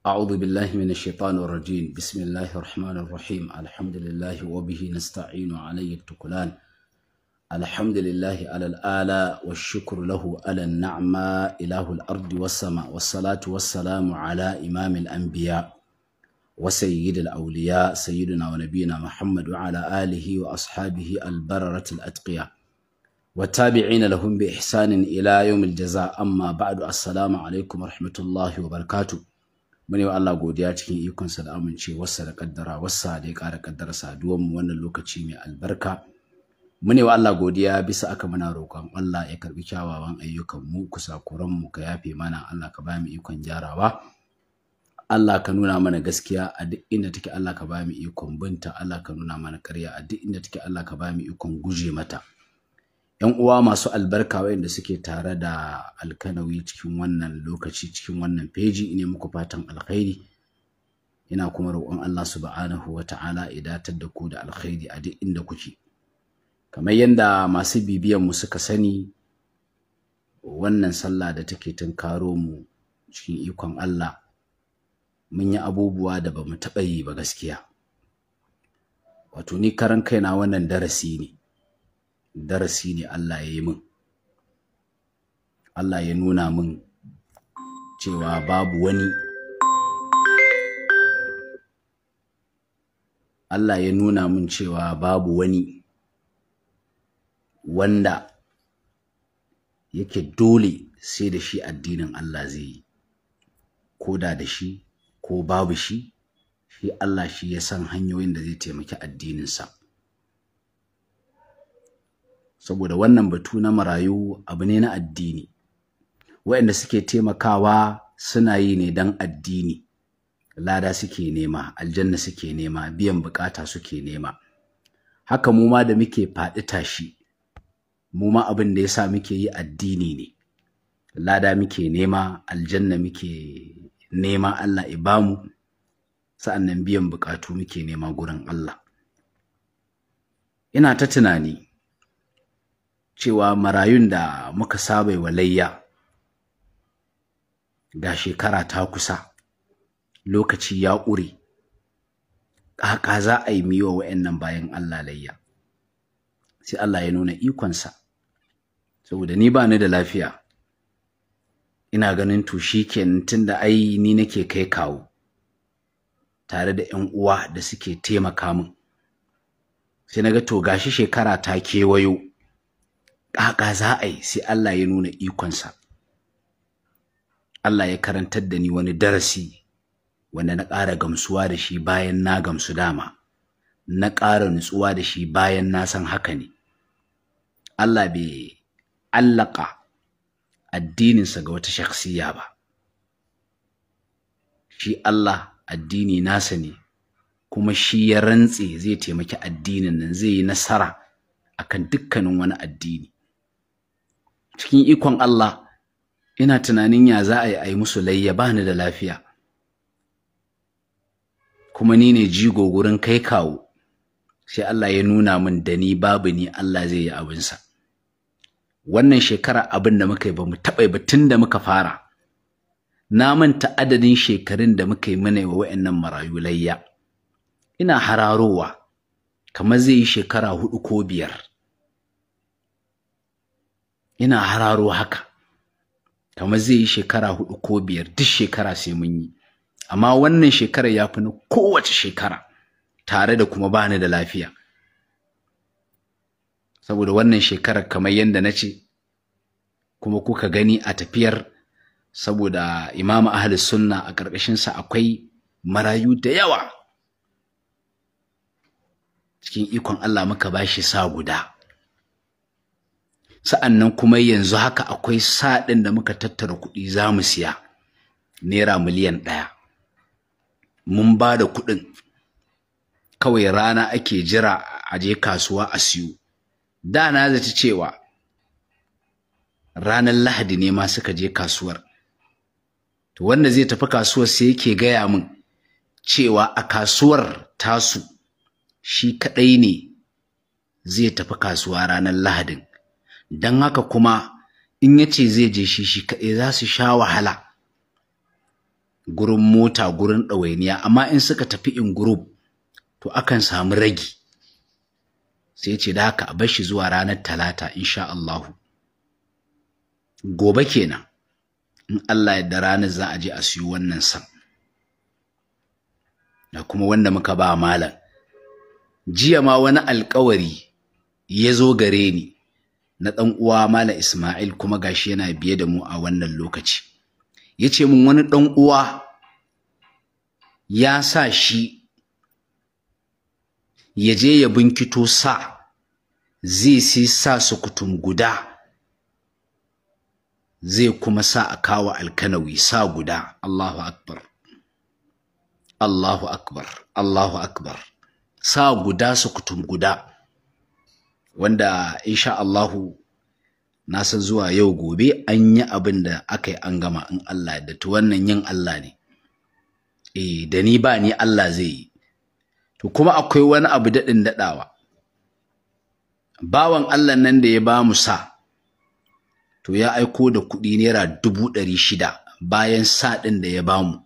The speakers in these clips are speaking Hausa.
أعوذ بالله من الشيطان الرجيم بسم الله الرحمن الرحيم الحمد لله وبه نستعين عليه التكلان الحمد لله على الآلاء والشكر له على النعمة إله الأرض والسماء والصلاة والسلام على إمام الأنبياء وسيد الأولياء سيدنا ونبينا محمد وعلى آله وأصحابه البررة الأتقياء والتابعين لهم بإحسان إلى يوم الجزاء أما بعد السلام عليكم ورحمة الله وبركاته. Mune wa Allah godiya cikin ikonsa da amincewarsa da kaddara wasa da ya ƙara kaddara saduwar mu wannan lokaci mai albarka. Mune wa Allah godiya bisa aka muna roƙon Allah ya karbi kyawawan ayyukan mu, kusakuran mu ka yafe mana, Allah ka ba mu ikon gyarawa. Allah ka nuna mana gaskiya a duk inda take, Allah ka ba mu ikon binta, Allah ka nuna mana ƙarya a duk inda take, Allah ka ba mu ikon guje mata. ‘Yan uwa masu albarka waɗanda suke tare da Alkanawi cikin wannan lokaci, cikin wannan feji, ine muku fatan alkhairi. Ina kuma roƙon Allah subhanahu wa ta'ala ya datar da ku da alkhairi a duk inda kuke. Kamar yadda masu bibiyan mu suka sani, wannan sallah da take tunkaro mu cikin ikon Allah, mun yi abubuwa da ba mu taɓa yi ba gaskiya. Wato ni karan kaina wannan darasi ne Allah ya yi min. Allah ya nuna min cewa babu wani wanda yake dole sai da shi addinin Allah zai yi, ko da shi ko babu shi, shi Allah shi ya san hanyoyin da zai taimaki addininsa. Saboda wannan batu na marayu abu ne na addini, waɗanda suke taimakawa suna yi ne don addini, lada suke nema, aljanna suke nema, biyan bukata suke nema. Haka mu ma da muke faɗi tashi, mu ma abin da yasa muke yi addini ne, lada muke nema, aljanna muke nema Allah ya bamu, sa'annan biyan bukatu muke nema gurin Allah. Ina ta tunani cewa marayun da muka saba wa layya, ga shekara ta kusa, lokaci ya ƙure, ƙaƙa za a yi miwa wa'annan bayan Allah layya. Sai Allah ya nuna ikonsa, saboda ni ba ni da lafiya, ina ganin to shikenan tunda ai ni nake kai kawo tare da ƴan uwa da suke taimaka min, sai naga to gashi shekara ta kewayo, ƙaƙa za a yi. Sai Allah ya nuna ikonsa, Allah ya karantar da ni wani darasi wanda na ƙara gamsuwa da shi bayan na gamsu dama, na ƙara nutsuwa da shi bayan na san haka ne. Allah bai allaka addininsa ga wata shakhsiya ba, shi Allah addini nasa ne, kuma shi ya rantse zai taimaki addinin nan, zai yi nasara akan dukkanin wani addini. Cikin ikon Allah ina tunanin ya za a yi musu layya, ba ni da lafiya, kuma ni ne jigo gurin kai kawo. Sai Allah ya nuna min da ni babu ni, Allah zai yi abinsa. Wannan shekara abin da muka yi ba mu taɓa yi ba tun da muka fara. Na manta adadin shekarun da muka yi mana wa wa'annan marayu layya. Ina hararowa kamar zai yi shekara 4 ko 5. Ina hararo haka kamar zai yi shekara 4 ko 5, duk shekara sai mun yi. Amma wannan shekara ya fi na kowace shekara, tare da kuma bani da lafiya. Saboda wannan shekarar kamar yadda na ce, kuma kuka gani a tafiyar, saboda Imam Ahlus Sunna a ƙarƙashinsa akwai marayu da yawa. Cikin ikon Allah muka bashi sa guda. Sa'annan kuma yanzu haka akwai sa ɗin da muka tattara kuɗi za mu siya, naira miliyan 1. Mun ba da kuɗin, kawai rana ake jira a je kasuwa a siyo. Da na zaci cewa ranar Lahadi ne ma suka je kasuwar. To wanda zai tafi kasuwar sai yake gaya min cewa a kasuwar tasu shi kaɗai ne zai tafi kasuwa ranar Lahadin. Don haka kuma in yace zai je shi kaɗai za su sha wahala gurin mota gurin ɗawainiya, amma in suka tafi in group to akan samu ragi. Sai ce da haka a bar shi zuwa ranar talata insha Allahu, gobe kenan in Allah yadda ranar za a je a siyo wannan san da kuma wanda muka ba malam. Jiya ma wani alƙawari ya zo gare ni na ɗan uwa Malam Ismail, kuma gashi yana biye da mu a wannan lokaci. Ya ce min wani ɗan uwa ya sa shi ya je ya binkito sa, zai sai sa sukutum guda, zai kuma sa a kawo alkanawi sa guda. Allahu akbar, Allahu akbar, Allahu akbar. Sa guda sukutum guda, wanda insha Allahu na san zuwa yau gobe an yi abin da aka yi an gama in Allah da to wannan yin Allah ne. Da ni ba ni Allah zai yi. To kuma akwai wani abu daɗin daɗawa. Bawan Allah nan da ya ba mu sa, to ya aiko da kuɗi naira 600,000 bayan sa ɗin da ya ba mu.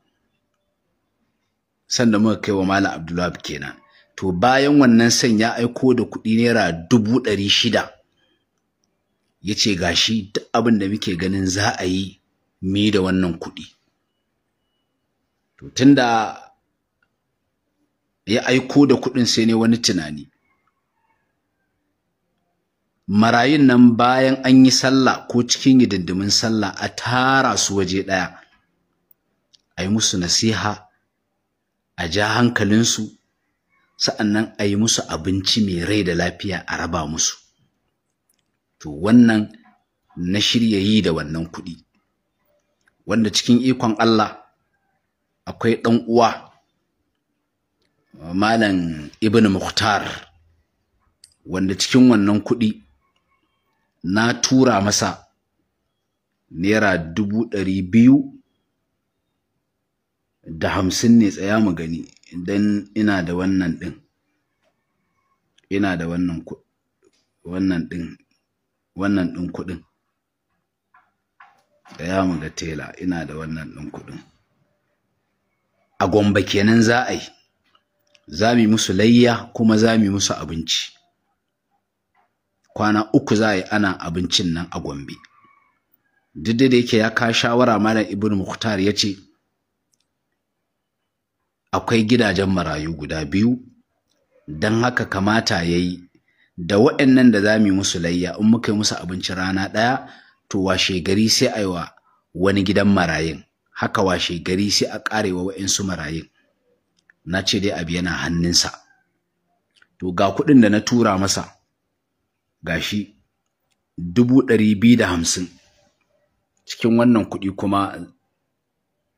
Sanda muka kai wa Malam Abdullahi kenan. To bayan wannan san ya aiko da kuɗi naira 600,000. Ya ce gashi duk abin da muke ganin za a yi mi da wannan kuɗi. To tunda ya aiko da kuɗin sai ne wani tunani. Marayun nan bayan an yi sallah ko cikin hidindimin sallah a tara su waje ɗaya, a yi musu nasiha, a ja hankalinsu, sa'annan a yi musu abinci mai rai da lafiya a raba musu. To wannan na shirya yi da wannan kuɗi, wanda cikin ikon Allah akwai ɗan uwa Malam Ibn Mukhtar, wanda cikin wannan kuɗi na tura masa naira 250 ne. Tsaya mu gani idan ina da wannan ɗin, ina da wannan ɗin kuɗin. Tsaya mu ga tela, ina da wannan ɗin kuɗin. A Gombe kenan za a yi, za mu yi musu layya kuma za mu yi musu abinci. Kwana 3 za a yi ana abincin nan a Gombe. Duk da yake ya ka shawara Malam Ibn Mukhtar ya ce akwai gidajen marayu guda 2, don haka kamata ya yi da waɗannan da za mu yi musu layya in muka yi musu abinci rana ɗaya, to washe gari sai a yi wa wani gidan marayun, haka washe gari sai a ƙare wa waɗansu marayun. Na ce dai abu yana hannunsa. To ga kuɗin da na tura masa gashi 250,000 cikin wannan kuɗi kuma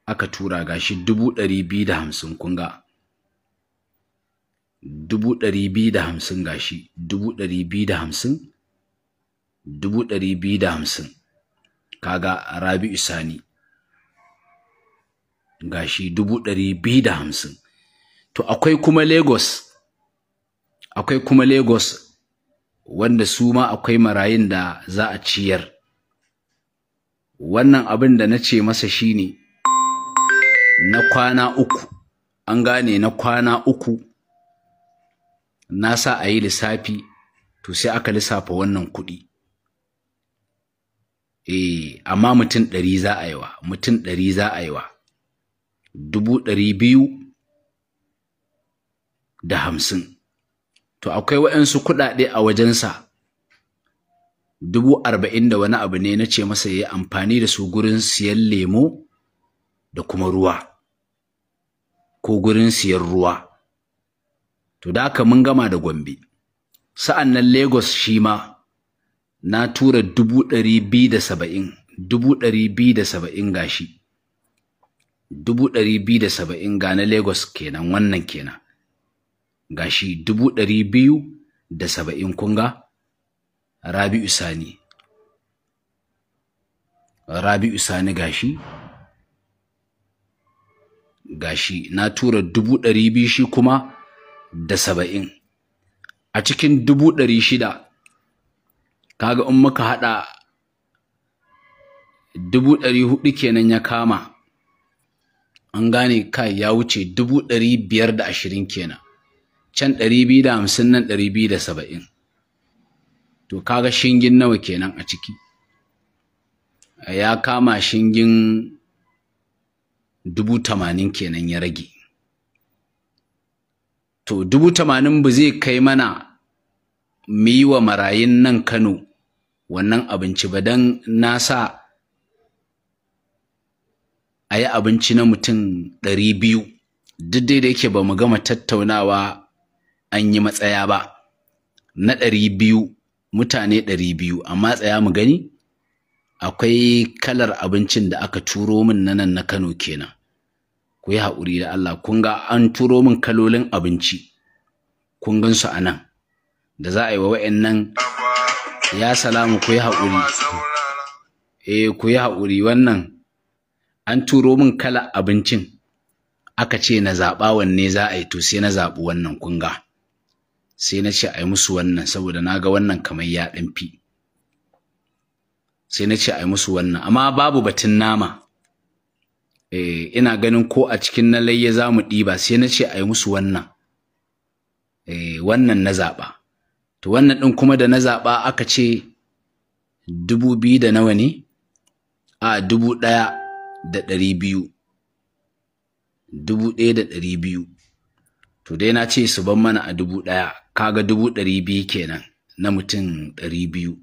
aka tura gashi 250,000. kun ga 250,000 gashi 250,000 250,000. kaga Rabi'u Sani gashi 250,000. To akwai kuma Lagos wanda su ma akwai marayun da za a ciyar. Wannan abin da na ce masa shine na kwana 3, an gane, na kwana 3 na sa a yi lissafi, to sai aka lissafa wannan kuɗi. Amma mutum 100 za a yi wa, 250,000. To akwai waɗansu kuɗaɗe a wajensa 40,000 da wani abu ne. Na ce masa ya yi amfani da su gurin siyan lemo da kuma ruwa, ko gurin siyan ruwa. To da haka mun gama da Gombe. Sa'an nan Lagos shi ma na tura 270,000, 270,000 gashi 270,000 ga na Lagos kenan, wannan kenan gashi 270,000. kun ga Rabi'u Sani gashi na tura 200,000 shi kuma da 70. A cikin 600,000 kaga in muka hada 400,000 kenan ya kama an gane kai ya wuce 520 kenan, can 250 nan 270. To kaga shingin nawa kenan a ciki? Ya kama shingin 80,000 kenan ya rage. To 80,000 ba zai kai mana mu yi wa marayun nan Kano wannan abinci ba, don na sa a yi abinci na mutum 200, duk da yake ba mu gama tattaunawa an yi matsaya ba, na 200 mutane 200, amma tsaya mu gani akwai kalar abincin da aka turo min na nan na Kano kenan. Ku yi haƙuri da Allah, kun ga an turo min kalolin abinci, kun gan su a nan da za a yi wa wa'annan. Ya salamu, ku yi haƙuri. Ku yi haƙuri, wannan an turo min kala abincin, aka ce na zaɓa wanne za a yi, to sai na zaɓi wannan, kun ga. Sai na ce a yi musu wannan saboda na ga wannan kamar ya ɗan fi. Sai na ce a yi musu wannan, amma babu batun nama. Ina ganin ko a cikin na layya za mu ɗiba, sai na ce a yi musu wannan. Wannan na zaɓa. To wannan ɗin kuma da na zaɓa aka ce 2,000 da nawa ne? 1,200. 1,200. To dai na ce su ban mana a 1,000, kaga 200,000 kenan na mutum 200.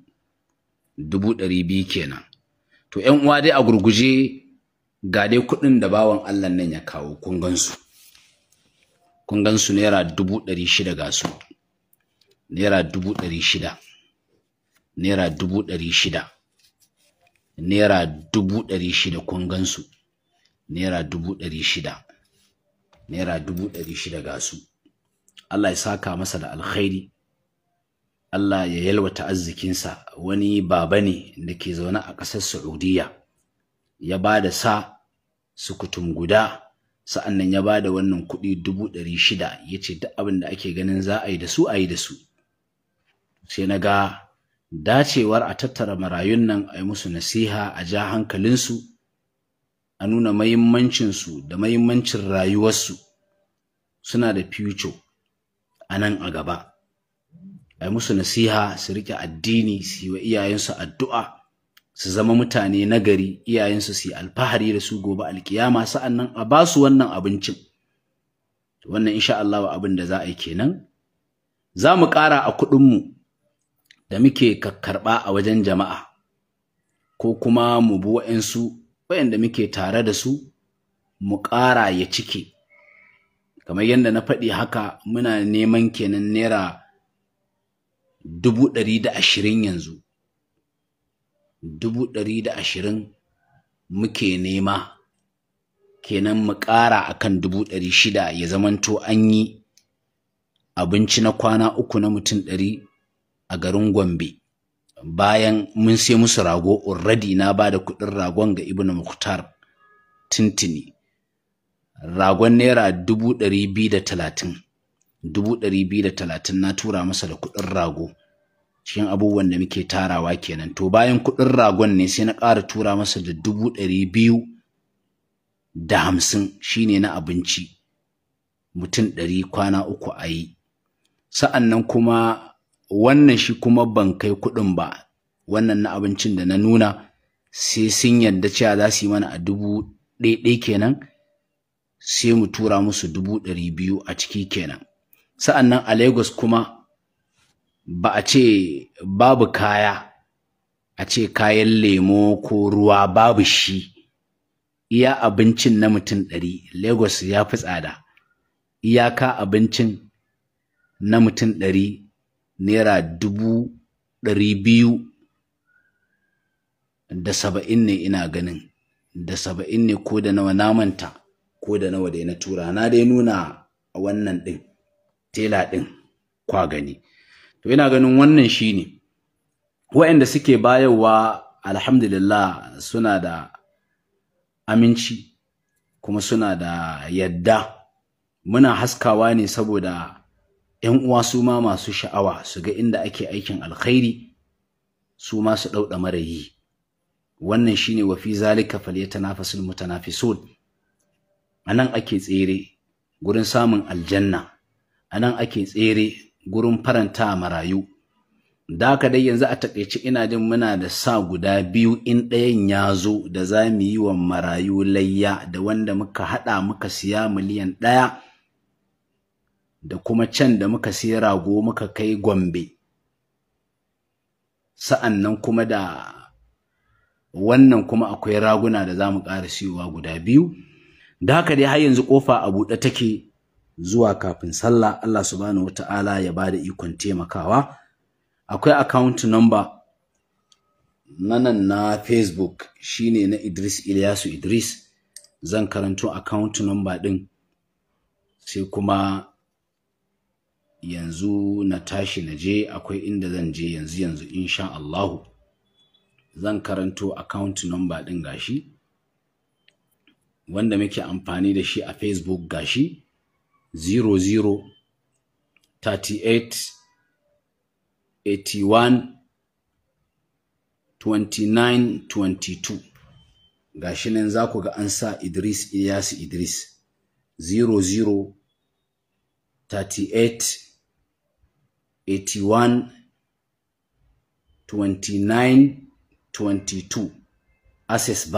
200,000 kenan. To ƴan uwa dai a gurguje ga dai kuɗin da bawan Allah nan ya kawo, kun gansu. Kun gansu naira 600,000 ga su. Naira 600,000. Naira 600,000. Naira 600,000 kun gansu. Naira 600,000. Naira 600,000 ga su. Allah ya saka masa da alkhairi. Allah ya yalwata arzikinsa. Wani baba ne da ke zaune a ƙasar Saudiya, ya ba da sa sukutum guda, sa'annan ya ba da wannan kuɗi 600,000, ya ce duk abin da ake ganin za a yi da su a yi da su. Sai na ga dacewar a tattara marayun nan, a yi musu nasiha, a ja hankalinsu, a nuna mahimmancinsu da mahimmancin rayuwarsu, suna da future a nan a gaba. A yi musu nasiha, su riƙe addini, su yi wa iyayensu addu'a, su zama mutane nagari, iyayensu su yi alfahari da su gobe alkiyama, sa'annan a ba su wannan abincin. Wannan insha Allah abin da za a yi kenan. Za mu ƙara a kuɗinmu da muke kakkarɓa a wajen jama'a, ko kuma mu bi wa'yansu wa'yanda muke tare da su, mu ƙara ya cike. Kamar yadda na faɗi haka, muna neman kenan naira 120,000 yanzu. 120,000 muke nema kenan, mu ƙara akan 600,000 ya zamanto an yi abinci na kwana 3 na mutum 100 a garin Gombe. Bayan mun sai musu rago already, na ba da kuɗin ragon ga Ibn Mukhtar tintini. Ragon naira 230,000. 230,000 na tura masa da kuɗin rago, cikin abubuwan da muke tarawa kenan. To bayan kuɗin ragon ne sai na ƙara tura masa da 250,000 shine na abinci mutum 100 kwana 3 a yi. Sa'annan kuma wannan shi kuma ban kai kuɗin ba, wannan na abincin da na nuna, sai sun yarda cewa za su yi mana a 1,000 kenan, sai mu tura musu 200,000 a ciki kenan. Sa'annan a Lagos kuma ba a ce babu kaya, a ce kayan lemo ko ruwa babu shi, iya abincin na mutum 100. Lagos ya fi tsada. Iyaka abincin na mutum 100 naira 270 ne, ina ganin da 70 ne ko da nawa, na manta ko da nawa da na tura. Na dai nuna wannan ɗin, tela ɗin, kwa gani. To ina ganin wannan shine. Waɗanda suke bayarwa alhamdulillah suna da aminci kuma suna da yadda. Muna haskawa ne saboda ‘yan uwa su ma masu sha'awa su ga inda ake aikin alkhairi, su ma su ɗauɗa marayi. Wannan shine wa fi zalika falyatanafasul mutanafisun. anan ake tsere gurin samun aljanna, anan ake tsere gurin faranta marayu. Da haka dai yanzu a takeice ina jin muna da sa guda biyu in ɗayan ya zo da za mu yi wa marayu layya, da wanda muka haɗa muka siya miliyan 1 da kuma can da muka siya rago muka kai Gombe. Sa'annan kuma da wannan kuma akwai raguna da za mu ƙara siyowa guda 2. Da haka dai har yanzu ƙofa a buɗe take zuwa kafin sallah. Allah subhanahu wata'ala ya bada ikon taimakawa. Akwai account number na Facebook shine na Idris Ilyasu Idris. Zan karanto account number din sai kuma yanzu na tashi na je, akwai inda zan je yanzu insha Allah. Zan karanto account number din gashi wanda muke amfani da shi a Facebook gashi 00 38 81 29 22. Gashi nan za ku ga an sa Idris Ilyasu Idris 00 38 81 29 22. Access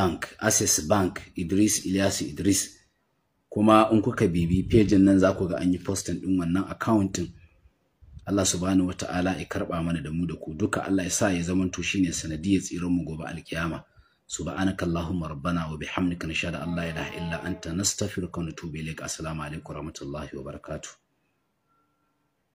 Bank Idris Ilyasu Idris. Kuma in kuka bibi page nan za ku ga an yi posting din wannan account din. Allah subhanahu wata'ala ya karba mana da mu da ku duka. Allah ya sa ya zamanto shine sanadiyar tsiran mu gobe alkiyama. Subhanakallahumma rabbana wa bihamdika nashhadu an la ilaha illa anta nastaghfiruka wa natubu ilaik. Assalamu alaikum wa rahmatullahi wa barakatuh.